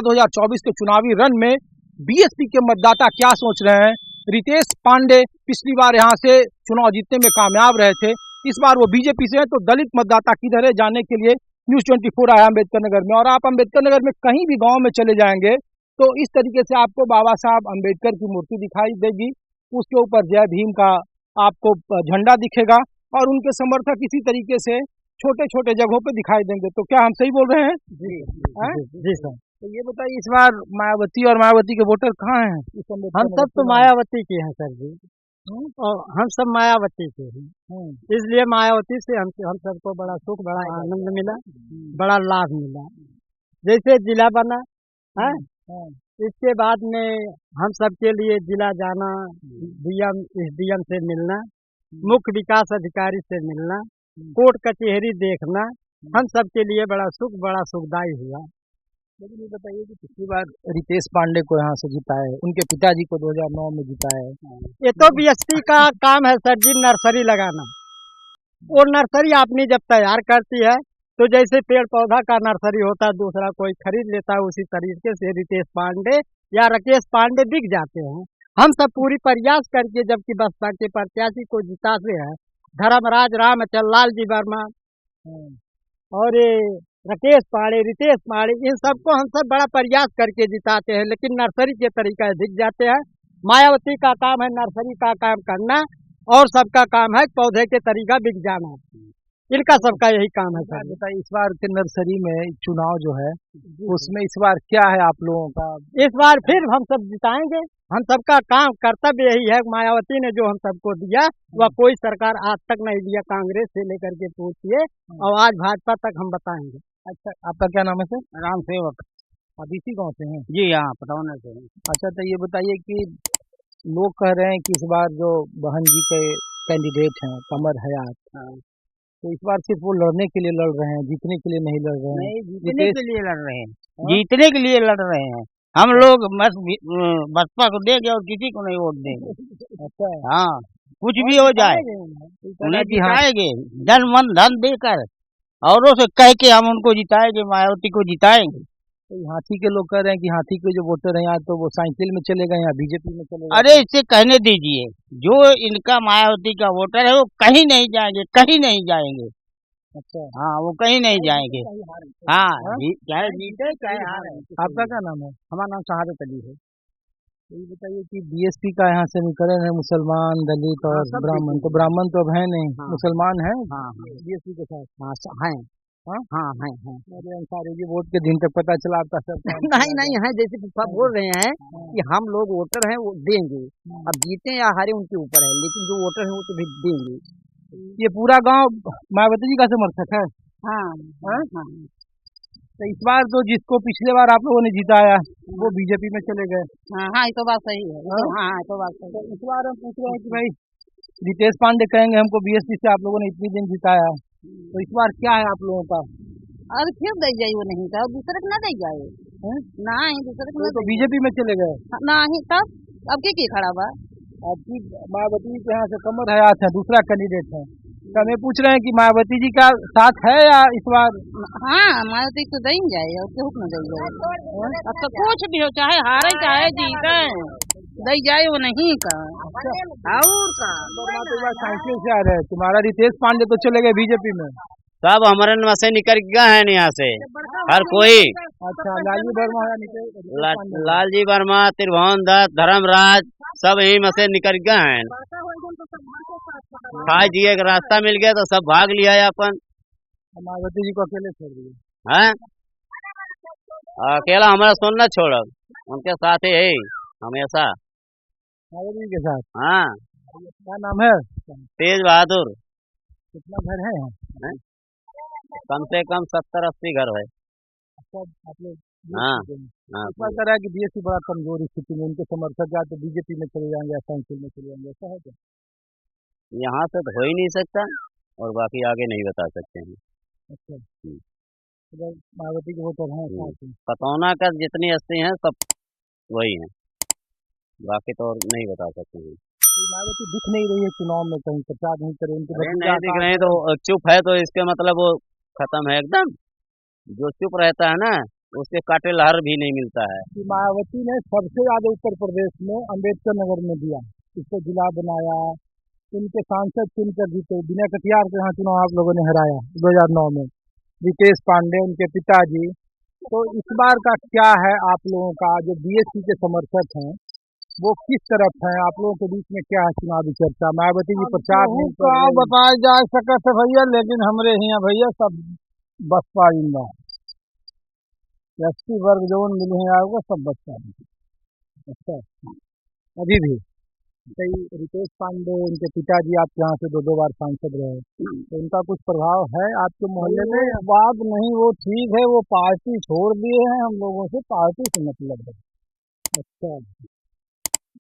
2024 के चुनावी रण में बीएसपी के मतदाता क्या सोच रहे हैं। रितेश पांडे पिछली बार यहाँ से चुनाव जीतने में कामयाब रहे थे, इस बार वो बीजेपी से हैं, तो दलित मतदाता किधर है जानने के लिए न्यूज़ 24 आया अम्बेडकर नगर में। और आप अम्बेडकर नगर में कहीं भी गांव में चले जाएंगे तो इस तरीके से आपको बाबा साहब अम्बेडकर की मूर्ति दिखाई देगी, उसके ऊपर जय भीम का आपको झंडा दिखेगा और उनके समर्थक इसी तरीके से छोटे छोटे जगहों पे दिखाई देंगे। तो क्या हम सही बोल रहे हैं? जी सर। तो ये बताइए, इस बार मायावती और मायावती के वोटर कहाँ हैं? हम सब तो मायावती के हैं सर जी, और हम सब मायावती के हैं, इसलिए मायावती से हम सबको बड़ा सुख, बड़ा आनंद मिला, बड़ा लाभ मिला। जैसे जिला बना है, इसके बाद में हम सबके लिए जिला जाना, डीएम एसडीएम से मिलना, मुख्य विकास अधिकारी से मिलना, कोर्ट कचहरी देखना, हम सबके लिए बड़ा सुख, बड़ा सुखदायी हुआ। लेकिन ये बताइए कि पिछली बार रितेश पांडे को यहाँ से जिताए, उनके पिताजी को 2009 में जिताए। ये तो बीएसपी का काम है सर जी, नर्सरी लगाना। वो नर्सरी आपने जब तैयार करती है तो जैसे पेड़ पौधा का नर्सरी होता है, दूसरा कोई खरीद लेता है, उसी तरीके से रितेश पांडे या राकेश पांडे बिक जाते हैं। हम सब पूरी प्रयास करके जबकि बसपा के प्रत्याशी को जिताते हैं, धर्मराज रामचंद्र लाल जी वर्मा और ये राकेश पांडे, रितेश पांडे, इन सबको हम सब बड़ा प्रयास करके जिताते हैं, लेकिन नर्सरी के तरीका दिख जाते हैं। मायावती का काम है नर्सरी का काम करना और सबका काम है पौधे के तरीका बिक जाना, इनका सबका यही काम है सर। बताइए, इस बार के नर्सरी में चुनाव जो है उसमें इस बार क्या है आप लोगों का? इस बार फिर हम सब जिताएंगे, हम सबका काम कर्तव्य यही है। मायावती ने जो हम सबको दिया वह कोई सरकार आज तक नहीं दिया, कांग्रेस से लेकर के पूछिए और आज भाजपा तक हम बताएंगे। अच्छा, आपका क्या नाम है सर? राम सेवक। आप इसी गाँव से हैं? जी हाँ, पटौना से। अच्छा, तो ये बताइए कि लोग कह रहे हैं कि इस बार जो बहन जी के कैंडिडेट हैं कमर हयात, तो इस बार सिर्फ वो लड़ने के लिए लड़ रहे हैं, जीतने के लिए नहीं लड़ रहे हैं। जीतने के लिए लड़ रहे हैं, जीतने के लिए लड़ रहे हैं। हम लोग बसपा को देंगे और किसी को नहीं वोट देंगे। अच्छा, हाँ, कुछ भी हो जाए उन्हें जिताएंगे, जन मन धन देकर, औरों से कह के हम उनको जिताएंगे, मायावती को जिताएंगे। तो हाथी के लोग कह रहे हैं कि हाथी के जो वोटर हैं, या तो वो साइकिल में चले गए या बीजेपी में चले गए। अरे इससे कहने दीजिए, जो इनका मायावती का वोटर है वो कहीं नहीं जाएंगे, कहीं नहीं जाएंगे। अच्छा, हाँ, वो कहीं नहीं जाएंगे। हाँ, चाहे जीते चाहे हारे। आपका क्या नाम है? हमारा नाम शहादत अली है। तो ये बताइए कि बीएसपी का यहाँ समीकरण है मुसलमान, दलित और ब्राह्मण, तो ब्राह्मण तो अब है नहीं, मुसलमान है बीएसपी के साथ? हाँ है, हाँ है। मेरे अनुसार ये वोट के दिन तक पता चला आपका सब नहीं है, जैसे सब बोल रहे हैं कि हम लोग वोटर हैं वो देंगे, अब जीते या हारे उनके ऊपर है, लेकिन जो वोटर है वो तो भी देंगे। ये पूरा गांव मायावती जी का समर्थक है? हाँ। तो इस बार तो जिसको पिछले बार आप लोगों ने जिताया वो बीजेपी में चले गए। हाँ, ये तो बात सही है। हाँ, ये तो बात सही है। तो इस बार हम पूछ रहे हैं कि भाई रितेश पांडे कहेंगे हमको बीएसपी से आप लोगों ने इतनी दिन जिताया, तो इस बार क्या है आप लोगों का? अरे फिर दे जाइए, वो नहीं था दूसरे को ना दे जाए, नहीं दूसरे को तो बीजेपी में चले गए नहीं, तब अब के खड़ा बा। आपकी मायावती के यहाँ से कमर हयात है, दूसरा कैंडिडेट है, तो हमें पूछ रहे हैं कि मायावती जी का साथ है या इस बार? हाँ, मायावती तो दे जाए और केहू न दे जाए, अब तो कुछ भी हो, चाहे हारे चाहे जीते, दे जाए वो नहीं का। और का साइकिल से आ रहे हैं, तुम्हारा रितेश पांडे तो चले गए बीजेपी में, सब हमारे में से निकल गए हैं यहाँ से हर कोई। अच्छा, लालजी वर्मा, लालजी वर्मा, त्रिभुवन दत्त, धर्मराज, सब यही में से निकल गए हैं। खाए जिए का रास्ता मिल गया तो सब भाग लिया है अपन। मायावती जी को अकेले छोड़ दिए हैं? अकेला हमारा सुनना छोड़ो, उनके साथ ही हमेशा मायावती जी के साथ। हाँ। क्या नाम है? तेज बहादुर। कितना घर है? कम से कम 70-80 घर है। आप लोग? हाँ। कह रहा है कि बीएसपी बड़ा कमजोर स्थिति में, उनके समर्थक या तो बीजेपी में चले जाएंगे या साइकिल में चले जाएंगे, ऐसा है क्या? यहाँ से तो हो ही नहीं सकता और बाकी आगे नहीं बता सकते हैं। अच्छा, मायावती के वोटर हैं? पटौना का जितनी हस्ती हैं सब वही हैं, बाकी तो और नहीं बता सकते हैं। मायावती दिख नहीं रही है चुनाव में, कहीं प्रचार नहीं करे, उनके नहीं दिख रहे तो चुप है, तो इसके मतलब वो खत्म है एकदम। जो चुप रहता है ना उससे काटे लहर भी नहीं मिलता है। कि मायावती ने सबसे ज्यादा उत्तर प्रदेश में अम्बेडकर नगर में दिया, इसको जिला बनाया, उनके सांसद चुनकर जीते। विनय कटियार के यहाँ चुनाव आप लोगों ने हराया 2009 में, रितेश पांडे उनके पिताजी। तो इस बार का क्या है आप लोगों का, जो बीएसपी के समर्थक हैं वो किस तरफ हैं, आप लोगों के बीच में क्या है चुनावी चर्चा? मायावती जी प्रचार नहीं कर रहे हैं। बताया जा सकता भैया, लेकिन हमरे यहाँ भैया सब बसपा जिंदा, एसटी वर्ग जो मिले हैं आपको सब बसपा। अच्छा, अभी भी कई रितेश पांडे उनके पिताजी आपके यहाँ से 2-2 बार सांसद रहे, तो उनका कुछ प्रभाव है आपके मोहल्ले में? बात नहीं, वो ठीक है, वो पार्टी छोड़ दिए हैं, हम लोगों से पार्टी से मतलब है। अच्छा,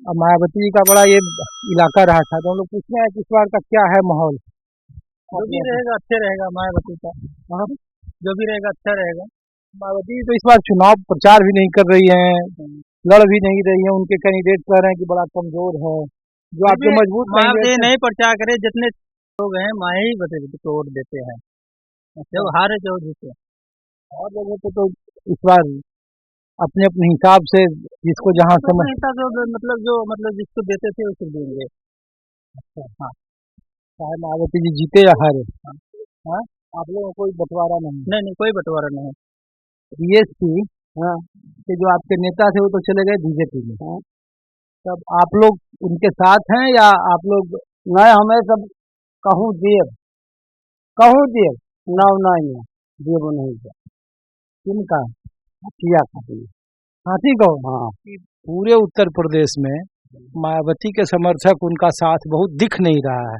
अब मायावती जी का बड़ा ये इलाका रहा था, तो हम लोग पूछना है कि इस बार का क्या है माहौल? जो भी रहेगा अच्छा रहेगा मायावती का। हाँ, जो भी रहेगा अच्छा रहेगा। मायावती जी तो इस बार चुनाव प्रचार भी नहीं कर रही हैं, लड़ भी नहीं रही हैं, उनके कैंडिडेट कह रहे हैं कि बड़ा कमजोर है, जो आपके मजबूत मायावती नहीं प्रचार करे, जितने लोग हैं माया ही को वोट देते हैं, जब हारे जो जीते। और लोगों को तो इस बार अपने अपने हिसाब से जिसको जहाँ समझ मतलब जिसको देते थे उसको देंगे। हाँ, चाहे मायावती जी जीते या हारे, हाँ, आप लोगों को कोई बंटवारा नहीं? नहीं, कोई बंटवारा नहीं। बीएसपी हाँ के जो आपके नेता थे वो तो चले गए बीजेपी में, हाँ, तब आप लोग उनके साथ हैं या आप लोग? नहीं, हमें सब कहूँ देव नाव नहीं है, देव नहीं है। किनका? किया खाती हाथी को? हाँ। पूरे उत्तर प्रदेश में मायावती के समर्थक उनका साथ बहुत दिख नहीं रहा है।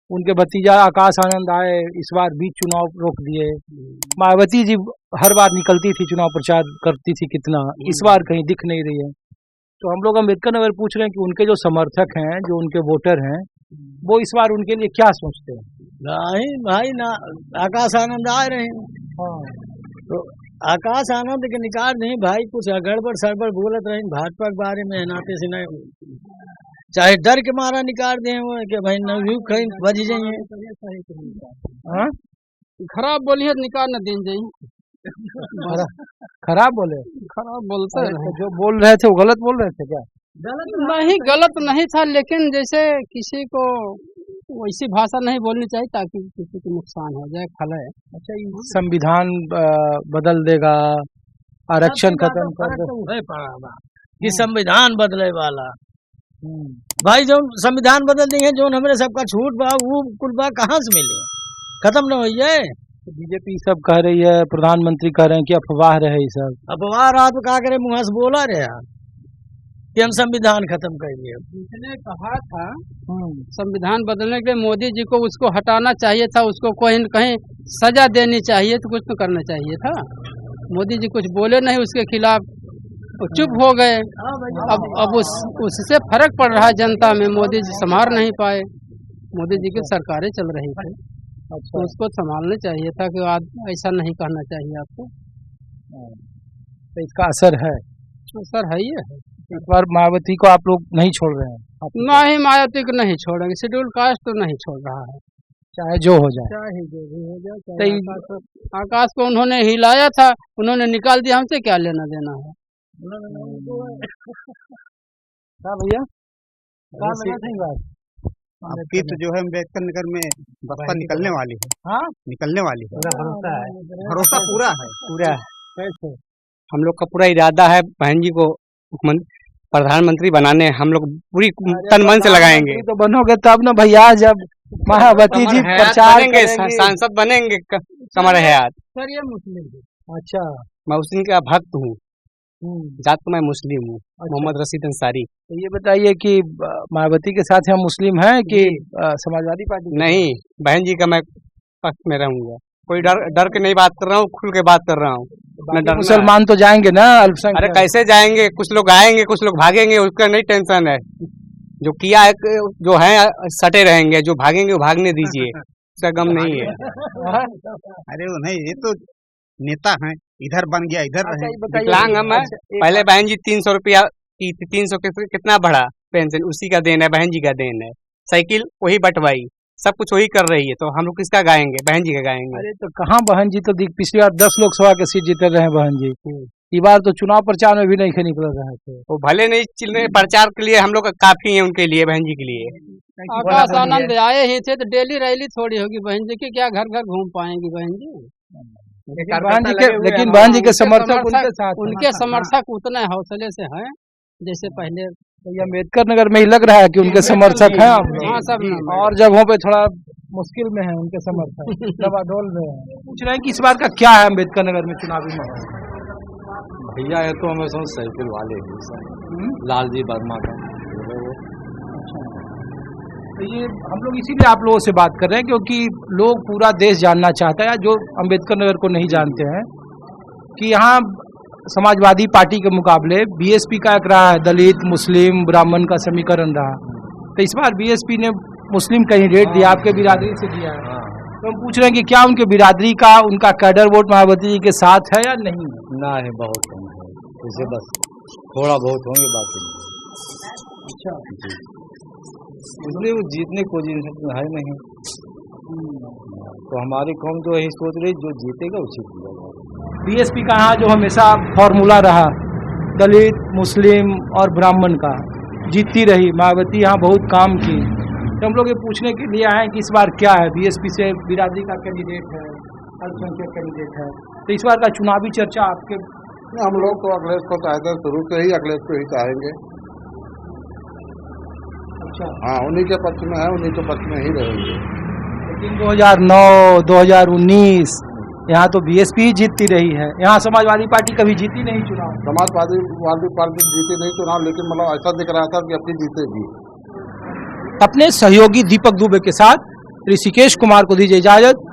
उनके भतीजा आकाश आनंद आए, इस बार बीच चुनाव रोक दिए। मायावती जी हर बार निकलती थी, चुनाव प्रचार करती थी कितना, इस बार कहीं दिख नहीं रही है। तो हम लोग अम्बेडकर नगर पूछ रहे हैं कि उनके जो समर्थक हैं, जो उनके वोटर हैं, वो इस बार उनके लिए क्या सोचते हैं? नहीं भाई ना, आकाश आनंद आ रहे हैं। हाँ, तो आकाश आनंद के निकाल नहीं भाई, कुछ गड़बड़ सड़बड़ बोलत रहे भाजपा के बारे में, नाते से नहीं, चाहे डर के मारा निकाल दे कि भाई नवयुग कहीं बज जाइए। हाँ, खराब बोलिए निकाल न दिन जाइए। खराब बोले? खराब बोलते तो जो बोल रहे थे वो गलत बोल रहे थे क्या? गलत नहीं था, लेकिन जैसे किसी को वैसी भाषा नहीं बोलनी चाहिए ताकि किसी को नुकसान हो जाए, खला है। अच्छा, ये संविधान बदल देगा, आरक्षण खत्म कर दे? ये संविधान बदले वाला भाई, जो संविधान बदल देंगे, जो हमारे सबका छूट बा वो कुल बा कहाँ से मिले, खत्म न हो जाए। बीजेपी सब कह रही है, प्रधानमंत्री कह रहे हैं कि अफवाह रहे ये सब। अफवाह रहा तो क्या करे, मुँह से बोला रहे कि हम संविधान खत्म करेंगे। उसने कहा था संविधान बदलने के लिए मोदी जी को उसको हटाना चाहिए था, उसको कहीं न कहीं सजा देनी चाहिए, तो कुछ तो करना चाहिए था। मोदी जी कुछ बोले नहीं उसके खिलाफ, चुप हो गए। अब उससे फर्क पड़ रहा है जनता में, मोदी जी संभाल नहीं पाए, मोदी जी की सरकारें चल रही थी। अच्छा, तो उसको संभालना चाहिए था कि ऐसा नहीं करना चाहिए आपको। तो इसका असर है? सर है ही है। इस बार मायावती को आप लोग नहीं छोड़ रहे हैं? नहीं, मायावती को नहीं छोड़ेंगे, शेड्यूल कास्ट तो नहीं छोड़ रहा है, चाहे जो हो जाए, चाहे जो भी हो जाए। आकाश को उन्होंने हिलाया था, उन्होंने निकाल दिया, हमसे क्या लेना देना है। हाँ भैया, आपकी तो जो है अम्बेडकर नगर में बसपा निकलने वाली है। हाँ, निकलने वाली है, भरोसा है? भरोसा पूरा है। कैसे? हम लोग का पूरा इरादा है बहन जी को प्रधानमंत्री बनाने, हम लोग पूरी तन मन से लगाएंगे। तो बनोगे तब ना भैया, जब मायावती जी प्रचार बनेंगे, सांसद बनेंगे कमर हयात। सर ये मुस्लिम। अच्छा, मैं उसी का भक्त हूँ, जात तो मैं मुस्लिम हूँ, मोहम्मद रशीद अंसारी। तो ये बताइए कि मायावती के साथ हम मुस्लिम हैं कि समाजवादी पार्टी? नहीं, बहन जी का मैं पक्ष में रहूंगा, कोई डर के नहीं बात कर रहा हूँ, खुल के बात कर रहा हूँ। मुसलमान तो जाएंगे ना अल्पसंख्यक? अरे कैसे जाएंगे, कुछ लोग आएंगे कुछ लोग भागेंगे, उसका नहीं टेंशन है। जो किया है, जो है सटे रहेंगे, जो भागेंगे वो भागने दीजिए, उसका गम नहीं है। अरे वो नहीं, ये तो नेता हैं, इधर बन गया इधर रहे। विकलांग हम है। पहले बहन जी 300 रुपया की थी, 300 कितना बढ़ा पेंशन, उसी का देन है, बहन जी का देन है। साइकिल वही बंटवाई, सब कुछ वही कर रही है, तो हम लोग किसका गाएंगे? बहन जी का गाएंगे। अरे तो कहाँ बहन जी तो पिछली बार 10 लोकसभा के सीट जीते रहे हैं बहन जी। इस बार तो चुनाव प्रचार में भी नहीं निकल रहे थे। वो भले नहीं चल रहे, प्रचार के लिए हम लोग काफी है उनके लिए, बहन जी के लिए। आकाश आनंद आए ही थे तो डेली रैली थोड़ी होगी बहन जी की, क्या घर घर घूम पाएंगी बहन जी? लेकिन बहन जी के समर्थक उनके साथ हैं। उनके समर्थक उतने हौसले से हैं जैसे पहले। तो ये अम्बेडकर नगर में ही लग रहा है कि उनके समर्थक हैं आप लोग। हाँ, सब और जगहों पे थोड़ा मुश्किल में है उनके समर्थक, दबादोल में है। पूछ रहे हैं कि इस बार का क्या है अम्बेडकर नगर में चुनावी माहौल? भैया ये तो हमें समझ साइकिल वाले ही सर, लालजी वर्मा का। तो ये हम लोग इसीलिए आप लोगों से बात कर रहे हैं क्योंकि लोग पूरा देश जानना चाहता है, जो अम्बेडकर नगर को नहीं जानते हैं, कि यहाँ समाजवादी पार्टी के मुकाबले बीएसपी का एक रहा है दलित मुस्लिम ब्राह्मण का समीकरण रहा। तो इस बार बीएसपी ने मुस्लिम कैंडिडेट दिया, आपके बिरादरी से दिया है। तो हम पूछ रहे हैं कि क्या उनके बिरादरी का उनका कैडर वोट मायावती जी के साथ है या नहीं? ना है, बहुत कम है, इसे बस थोड़ा बहुत होंगे, बाकी नहीं। अच्छा, इसलिए वो जीतने की पोजीशन में है नहीं। तो हमारी कौम जो यही सोच रही, जो जीतेगा उसी को दिया। बीएसपी का यहाँ जो हमेशा फॉर्मूला रहा दलित मुस्लिम और ब्राह्मण का, जीतती रही मायावती, यहाँ बहुत काम की। तो हम लोग ये पूछने के लिए आए कि इस बार क्या है, बीएसपी से बिरादरी का कैंडिडेट है, अल्पसंख्यक कैंडिडेट है, तो इस बार का चुनावी चर्चा आपके? हम लोग तो अखिलेश को चाहते हैं, शुरू से ही अखिलेश को ही चाहेंगे। अच्छा, हाँ, उन्हीं के पक्ष में है, उन्हीं के पक्ष में ही रहेंगे। लेकिन 2009 2019 यहाँ तो बीएसपी ही जीतती रही है, यहाँ समाजवादी पार्टी कभी जीती नहीं चुनाव। समाजवादी पार्टी जीती नहीं चुनाव, लेकिन मतलब ऐसा दिख रहा था कि अपनी जीतेगी। अपने सहयोगी दीपक दुबे के साथ ऋषिकेश कुमार को दीजिए इजाजत।